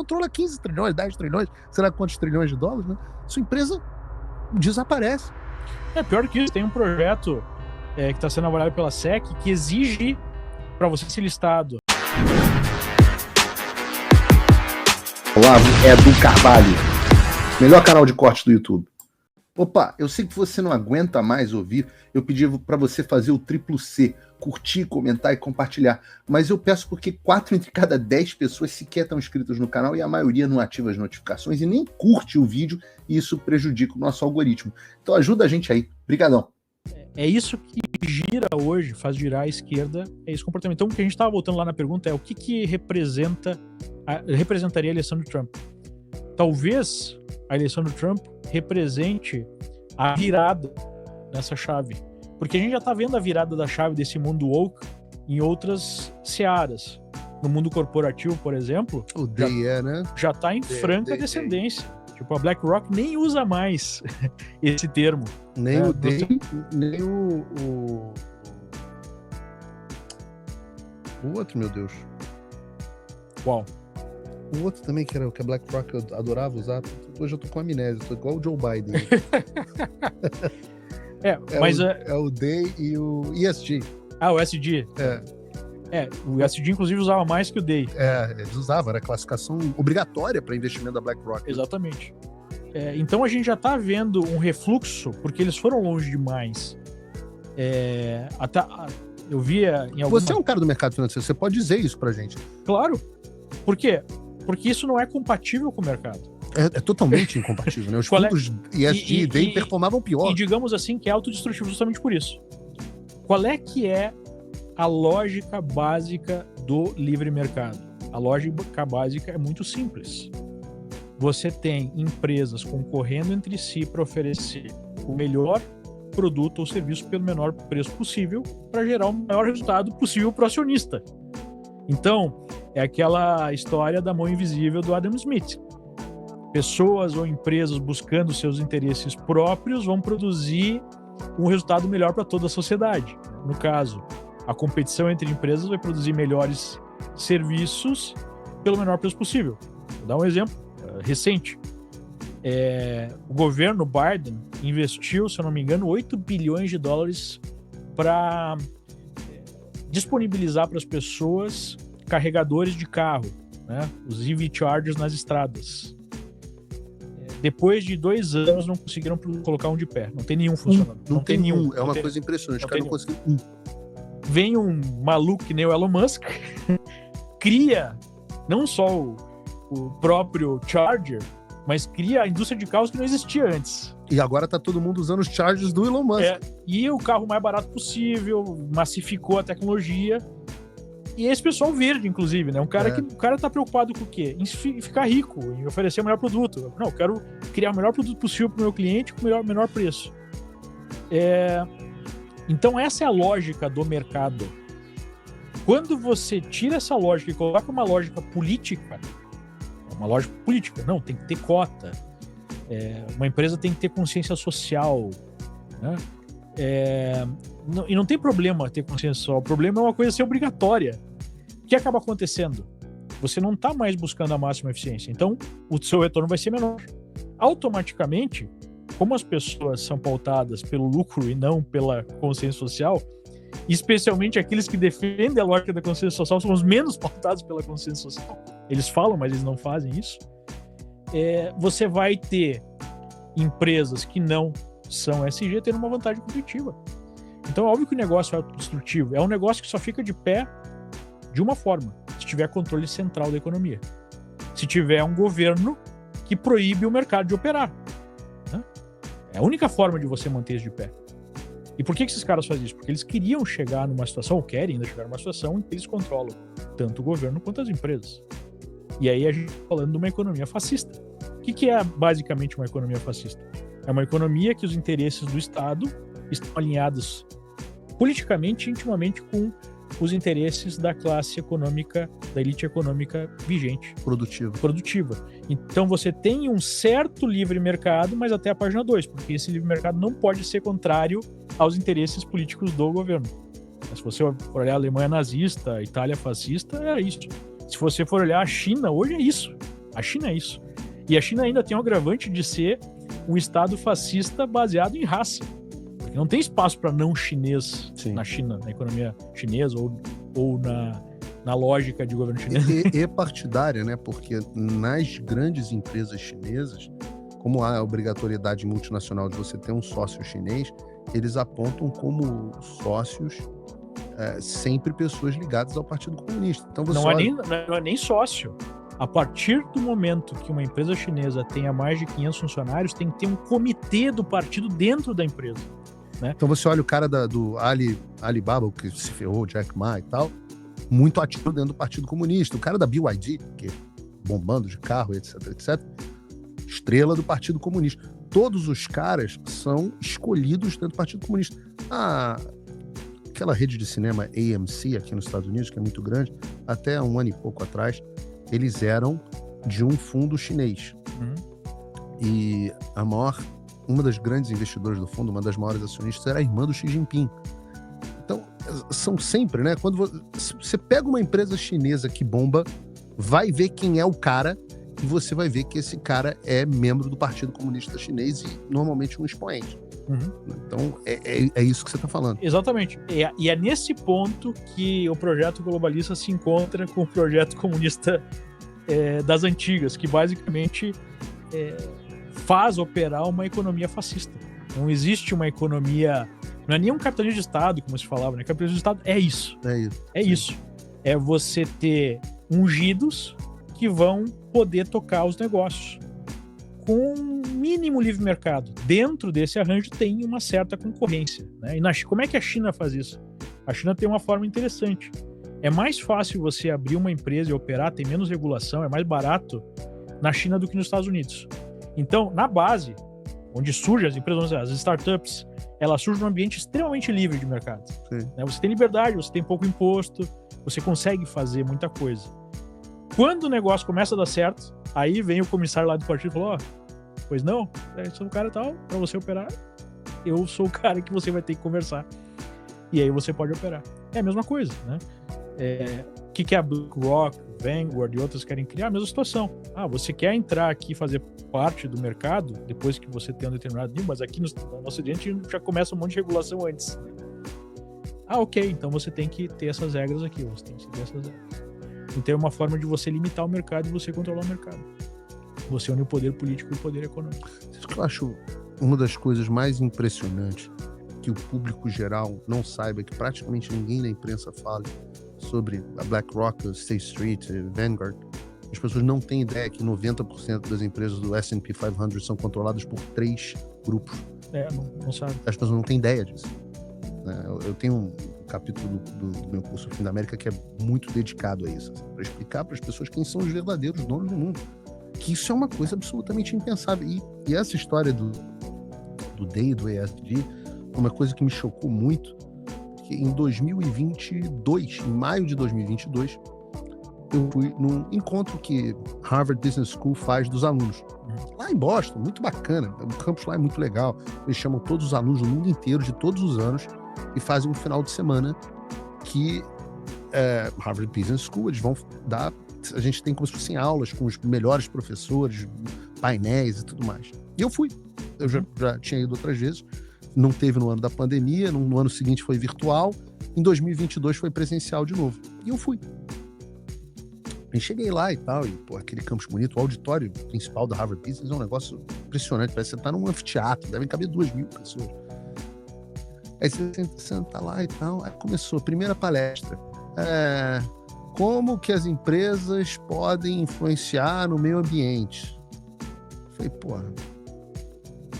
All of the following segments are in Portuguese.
controla 15 trilhões, 10 trilhões, sei lá quantos trilhões de dólares, né? Sua empresa desaparece. Pior que isso, tem um projeto que está sendo avaliado pela SEC que exige para você ser listado. Olavo Edu Carvalho, melhor canal de corte do YouTube. Opa, eu sei que você não aguenta mais ouvir, eu pedi para você fazer o triplo C, curtir, comentar e compartilhar, mas eu peço porque 4 entre cada 10 pessoas sequer estão inscritas no canal e a maioria não ativa as notificações e nem curte o vídeo e isso prejudica o nosso algoritmo. Então ajuda a gente aí, brigadão. É isso que gira hoje, faz girar a esquerda, é esse comportamento. Então o que a gente estava voltando lá na pergunta é o que representaria a eleição do Trump. Talvez a eleição do Trump represente a virada nessa chave. Porque a gente já está vendo a virada da chave desse mundo woke em outras searas. No mundo corporativo, por exemplo, já está em franca descendência. Tipo, a BlackRock nem usa mais esse termo. Nem o DEI, nem o outro, meu Deus. Qual? O outro também, que a BlackRock eu adorava usar. Hoje eu tô com amnésia, tô igual o Joe Biden. É o DEI e o ESG. Ah, o ESG. O ESG inclusive usava mais que o DEI. Eles usavam, era classificação obrigatória para investimento da BlackRock. Exatamente. Então a gente já tá vendo um refluxo, porque eles foram longe demais. Eu via em alguma... Você é um cara do mercado financeiro, você pode dizer isso pra gente. Claro. Por quê? Porque isso não é compatível com o mercado. É totalmente incompatível, né? Os fundos ESG e DEI performavam pior. E digamos assim que é autodestrutivo justamente por isso. Qual é que é a lógica básica do livre mercado? A lógica básica é muito simples. Você tem empresas concorrendo entre si para oferecer o melhor produto ou serviço pelo menor preço possível para gerar o maior resultado possível para o acionista. Então, é aquela história da mão invisível do Adam Smith. Pessoas ou empresas buscando seus interesses próprios vão produzir um resultado melhor para toda a sociedade. No caso, a competição entre empresas vai produzir melhores serviços pelo menor preço possível. Vou dar um exemplo recente. O governo Biden investiu, se eu não me engano, 8 bilhões de dólares para disponibilizar para as pessoas carregadores de carro, né? Os EV Chargers nas estradas. Depois de 2 anos não conseguiram colocar um de pé. Não tem nenhum funcionando. Não tem nenhum. É uma coisa impressionante. Os caras não conseguiram. Vem um maluco que nem o Elon Musk, cria não só o próprio Charger, mas cria a indústria de carros que não existia antes. E agora tá todo mundo usando os Chargers do Elon Musk. E o carro mais barato possível, massificou a tecnologia. E esse pessoal verde, inclusive, né? O cara tá preocupado com o quê? Em ficar rico, em oferecer o melhor produto. Não, eu quero criar o melhor produto possível pro meu cliente com o menor preço. Então essa é a lógica do mercado. Quando você tira essa lógica e coloca uma lógica política, não, tem que ter cota. Uma empresa tem que ter consciência social, né? E não tem problema ter consciência social, o problema é uma coisa ser obrigatória. O que acaba acontecendo? Você não está mais buscando a máxima eficiência, então o seu retorno vai ser menor. Automaticamente, como as pessoas são pautadas pelo lucro e não pela consciência social, especialmente aqueles que defendem a lógica da consciência social são os menos pautados pela consciência social. Eles falam, mas eles não fazem isso. Você vai ter empresas que não são ESG tendo uma vantagem competitiva. Então é óbvio que o negócio é autodestrutivo. É um negócio que só fica de pé de uma forma, se tiver controle central da economia. Se tiver um governo que proíbe o mercado de operar, né? É a única forma de você manter isso de pé. E por que esses caras fazem isso? Porque eles queriam chegar numa situação, ou querem ainda chegar numa situação em que eles controlam tanto o governo quanto as empresas. E aí a gente está falando de uma economia fascista. O que é basicamente uma economia fascista? É uma economia que os interesses do Estado estão alinhados politicamente e intimamente com os interesses da classe econômica, da elite econômica vigente. Produtiva. Então você tem um certo livre mercado, mas até a página 2, porque esse livre mercado não pode ser contrário aos interesses políticos do governo. Se você for olhar a Alemanha nazista, a Itália fascista, é isso. Se você for olhar a China, hoje é isso. A China é isso. E a China ainda tem o agravante de ser um estado fascista baseado em raça. Porque não tem espaço para não chinês na China, na economia chinesa ou na lógica de governo chinês. E partidária, né? Porque nas grandes empresas chinesas, como há a obrigatoriedade multinacional de você ter um sócio chinês, eles apontam como sócios sempre pessoas ligadas ao Partido Comunista. Então você não é nem sócio. A partir do momento que uma empresa chinesa tenha mais de 500 funcionários, tem que ter um comitê do partido dentro da empresa. Né? Então você olha o cara do Alibaba, o que se ferrou, Jack Ma e tal, muito ativo dentro do Partido Comunista. O cara da BYD, que é bombando de carro, etc, etc, estrela do Partido Comunista. Todos os caras são escolhidos dentro do Partido Comunista. Aquela rede de cinema AMC aqui nos Estados Unidos, que é muito grande, até um ano e pouco atrás, eles eram de um fundo chinês. E uma das grandes investidoras do fundo, uma das maiores acionistas, era a irmã do Xi Jinping. Então, são sempre, né? Quando você pega uma empresa chinesa que bomba, vai ver quem é o cara e você vai ver que esse cara é membro do Partido Comunista Chinês e normalmente um expoente. Então, é isso que você está falando. Exatamente. E é nesse ponto que o projeto globalista se encontra com o projeto comunista das antigas, que basicamente faz operar uma economia fascista. Não existe uma economia... Não é nem um capitalismo de Estado, como se falava, né? Capitalismo de Estado é isso. É isso. É você ter ungidos que vão poder tocar os negócios com um mínimo livre mercado. Dentro desse arranjo tem uma certa concorrência. Né? E como é que a China faz isso? A China tem uma forma interessante. É mais fácil você abrir uma empresa e operar, tem menos regulação, é mais barato na China do que nos Estados Unidos. Então, na base, onde surgem as empresas, as startups, elas surgem num ambiente extremamente livre de mercado. Né? Você tem liberdade, você tem pouco imposto, você consegue fazer muita coisa. Quando o negócio começa a dar certo, aí vem o comissário lá do partido e fala, pois não, eu sou o cara tal, para você operar, eu sou o cara que você vai ter que conversar. E aí você pode operar. É a mesma coisa, né? O que a BlackRock, Vanguard e outras querem criar? A mesma situação. Você quer entrar aqui e fazer parte do mercado, depois que você tem um determinado nível, mas aqui no nosso Ocidente já começa um monte de regulação antes. Ok, então você tem que ter essas regras aqui, você tem que seguir essas regras. Então é uma forma de você limitar o mercado e você controlar o mercado. Você une o poder político e o poder econômico. Isso que eu acho uma das coisas mais impressionantes, que o público geral não saiba, que praticamente ninguém na imprensa fala sobre a BlackRock, a State Street, a Vanguard. As pessoas não têm ideia que 90% das empresas do S&P 500 são controladas por 3 grupos. Não sabe. As pessoas não têm ideia disso. Eu tenho um capítulo do meu curso Fim da América que é muito dedicado a isso, para explicar para as pessoas quem são os verdadeiros donos do mundo. Que isso é uma coisa absolutamente impensável. E essa história do DEI, do ESG, uma coisa que me chocou muito, que em 2022, em maio de 2022, eu fui num encontro que Harvard Business School faz dos alunos. Lá em Boston, muito bacana. O campus lá é muito legal. Eles chamam todos os alunos do mundo inteiro, de todos os anos, e fazem um final de semana que Harvard Business School, eles vão dar... A gente tem como se fossem aulas com os melhores professores, painéis e tudo mais. E eu fui. Eu já tinha ido outras vezes. Não teve no ano da pandemia, no ano seguinte foi virtual, em 2022 foi presencial de novo. E eu fui. E cheguei lá e tal, e aquele campus bonito, o auditório principal da Harvard Business é um negócio impressionante, parece que você tá num anfiteatro, devem caber 2.000 pessoas. Aí você senta lá e tal, aí começou a primeira palestra. Como que as empresas podem influenciar no meio ambiente? Falei,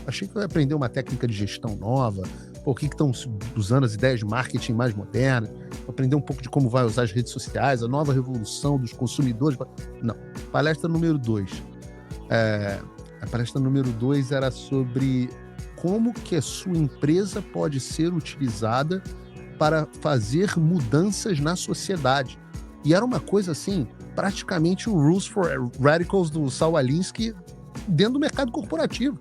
achei que eu ia aprender uma técnica de gestão nova, o que estão usando as ideias de marketing mais modernas, aprender um pouco de como vai usar as redes sociais, a nova revolução dos consumidores. Não. Palestra número 2. A palestra número 2 era sobre como que a sua empresa pode ser utilizada para fazer mudanças na sociedade. E era uma coisa assim, praticamente o Rules for Radicals do Saul Alinsky dentro do mercado corporativo.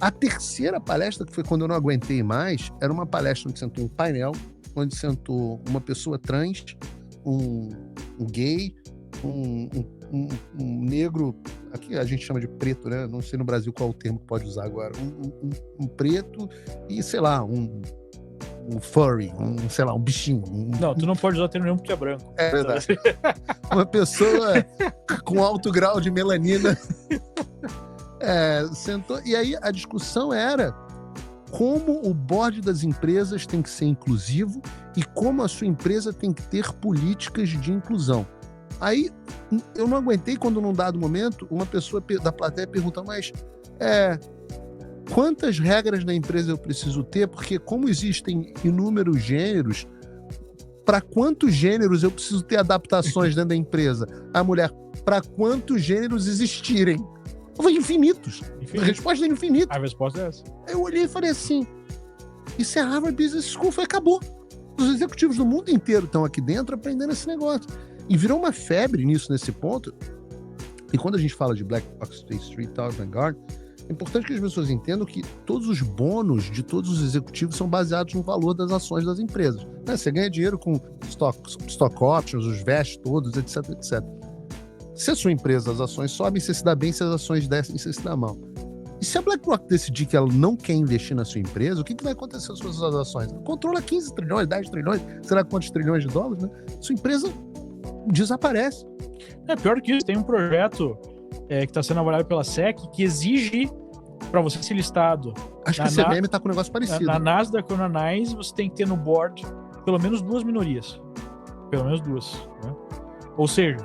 A terceira palestra, que foi quando eu não aguentei mais, era uma palestra onde sentou um painel, onde sentou uma pessoa trans, um gay, um negro, aqui a gente chama de preto, né? Não sei no Brasil qual é o termo que pode usar agora. Um preto e, sei lá, um furry, sei lá, um bichinho. Não, tu não pode usar termo nenhum porque é branco. É verdade. Uma pessoa com alto grau de melanina sentou. E aí a discussão era como o board das empresas tem que ser inclusivo e como a sua empresa tem que ter políticas de inclusão. Aí eu não aguentei quando, num dado momento, uma pessoa da plateia pergunta, mas quantas regras na empresa eu preciso ter? Porque como existem inúmeros gêneros, para quantos gêneros eu preciso ter adaptações dentro da empresa? A mulher, para quantos gêneros existirem? Eu falei, infinitos. A resposta é infinita. A resposta é essa. Eu olhei e falei assim, isso é Harvard Business School, acabou. Os executivos do mundo inteiro estão aqui dentro aprendendo esse negócio. E virou uma febre nisso, nesse ponto. E quando a gente fala de BlackRock, State Street, Tower Vanguard, é importante que as pessoas entendam que todos os bônus de todos os executivos são baseados no valor das ações das empresas. Você ganha dinheiro com stock options, os vestes todos, etc, etc. Se a sua empresa, as ações sobem, você se dá bem, se as ações descem, você se dá mal. E se a BlackRock decidir que ela não quer investir na sua empresa, o que vai acontecer com as suas ações? Ela controla 15 trilhões, 10 trilhões, será quantos trilhões de dólares, né? Sua empresa desaparece. Pior que isso, tem um projeto que está sendo avaliado pela SEC que exige para você ser listado. Acho que a CVM está com um negócio parecido. Na Nasdaq ou na NYSE, você tem que ter no board pelo menos 2 minorias. Pelo menos 2. Né? Ou seja,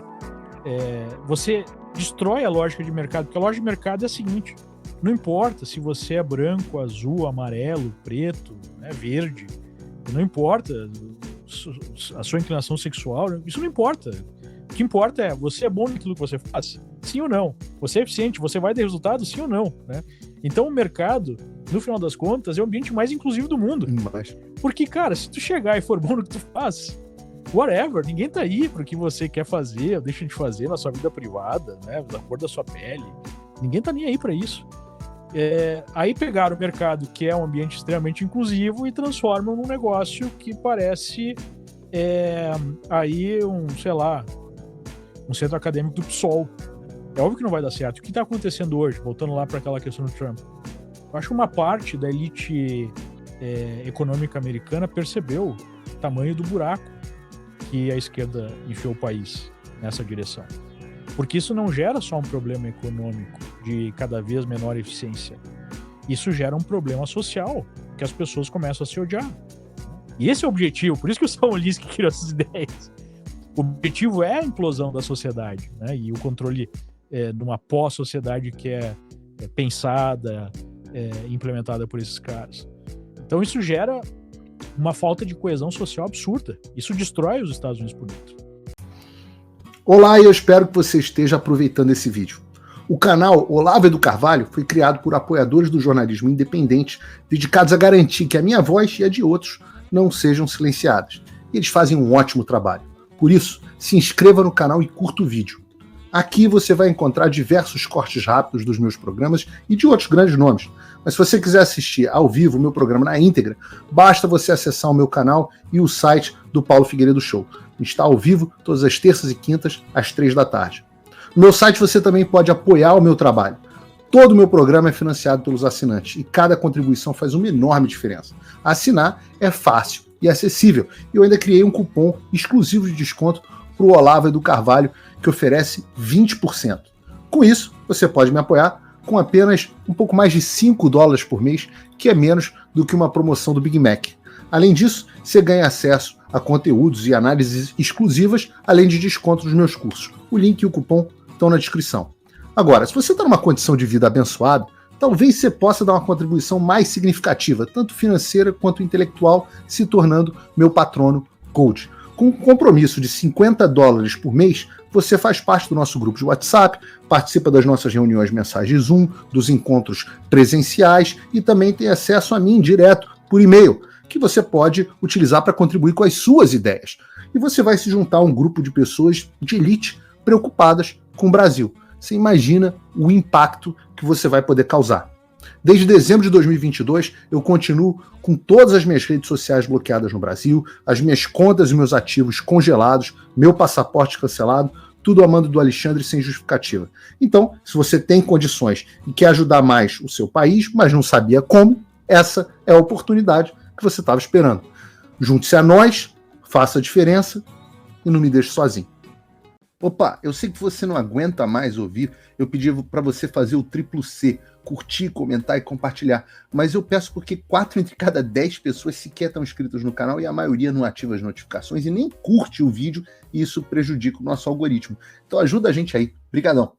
você destrói a lógica de mercado, porque a lógica de mercado é a seguinte: não importa se você é branco, azul, amarelo, preto, né, verde, não importa a sua inclinação sexual, isso não importa. O que importa é, você é bom naquilo que você faz? Sim ou não? Você é eficiente? Você vai ter resultado? Sim ou não? Né? Então o mercado, no final das contas, é o ambiente mais inclusivo do mundo. Porque, cara, se tu chegar e for bom no que tu faz, whatever, ninguém tá aí pro que você quer fazer ou deixa de fazer na sua vida privada, né, da cor da sua pele. Ninguém tá nem aí pra isso. Aí pegaram o mercado, que é um ambiente extremamente inclusivo, e transformam num negócio que parece aí um centro acadêmico do PSOL. É óbvio que não vai dar certo. O que está acontecendo hoje, voltando lá para aquela questão do Trump? Eu acho que uma parte da elite econômica americana percebeu o tamanho do buraco que a esquerda enfiou o país nessa direção. Porque isso não gera só um problema econômico de cada vez menor eficiência. Isso gera um problema social, que as pessoas começam a se odiar. E esse é o objetivo, por isso que o Samuelski criou essas ideias. O objetivo é a implosão da sociedade, né? E o controle de uma pós-sociedade que é pensada, implementada por esses caras. Então isso gera uma falta de coesão social absurda. Isso destrói os Estados Unidos por dentro. Olá, e eu espero que você esteja aproveitando esse vídeo. O canal Olavo do Carvalho foi criado por apoiadores do jornalismo independente, dedicados a garantir que a minha voz e a de outros não sejam silenciadas. E eles fazem um ótimo trabalho. Por isso, se inscreva no canal e curta o vídeo. Aqui você vai encontrar diversos cortes rápidos dos meus programas e de outros grandes nomes. Mas se você quiser assistir ao vivo o meu programa na íntegra, basta você acessar o meu canal e o site do Paulo Figueiredo Show. Está ao vivo todas as terças e quintas, às 3 da tarde. No meu site você também pode apoiar o meu trabalho. Todo o meu programa é financiado pelos assinantes e cada contribuição faz uma enorme diferença. Assinar é fácil e acessível. E eu ainda criei um cupom exclusivo de desconto para o Olavo do Carvalho, que oferece 20%. Com isso, você pode me apoiar com apenas um pouco mais de $5 por mês, que é menos do que uma promoção do Big Mac. Além disso, você ganha acesso a conteúdos e análises exclusivas, além de desconto nos meus cursos. O link e o cupom estão na descrição. Agora, se você está numa condição de vida abençoada, talvez você possa dar uma contribuição mais significativa, tanto financeira quanto intelectual, se tornando meu patrono Gold. Com um compromisso de $50 por mês, você faz parte do nosso grupo de WhatsApp, participa das nossas reuniões mensais de Zoom, dos encontros presenciais e também tem acesso a mim direto por e-mail, que você pode utilizar para contribuir com as suas ideias. E você vai se juntar a um grupo de pessoas de elite preocupadas com o Brasil. Você imagina o impacto que você vai poder causar. Desde dezembro de 2022, eu continuo com todas as minhas redes sociais bloqueadas no Brasil, as minhas contas e meus ativos congelados, meu passaporte cancelado, tudo a mando do Alexandre sem justificativa. Então, se você tem condições e quer ajudar mais o seu país, mas não sabia como, essa é a oportunidade que você estava esperando. Junte-se a nós, faça a diferença e não me deixe sozinho. Opa, eu sei que você não aguenta mais ouvir, eu pedi para você fazer o triplo C, curtir, comentar e compartilhar, mas eu peço porque 4 entre cada 10 pessoas sequer estão inscritas no canal e a maioria não ativa as notificações e nem curte o vídeo e isso prejudica o nosso algoritmo. Então ajuda a gente aí. Obrigadão.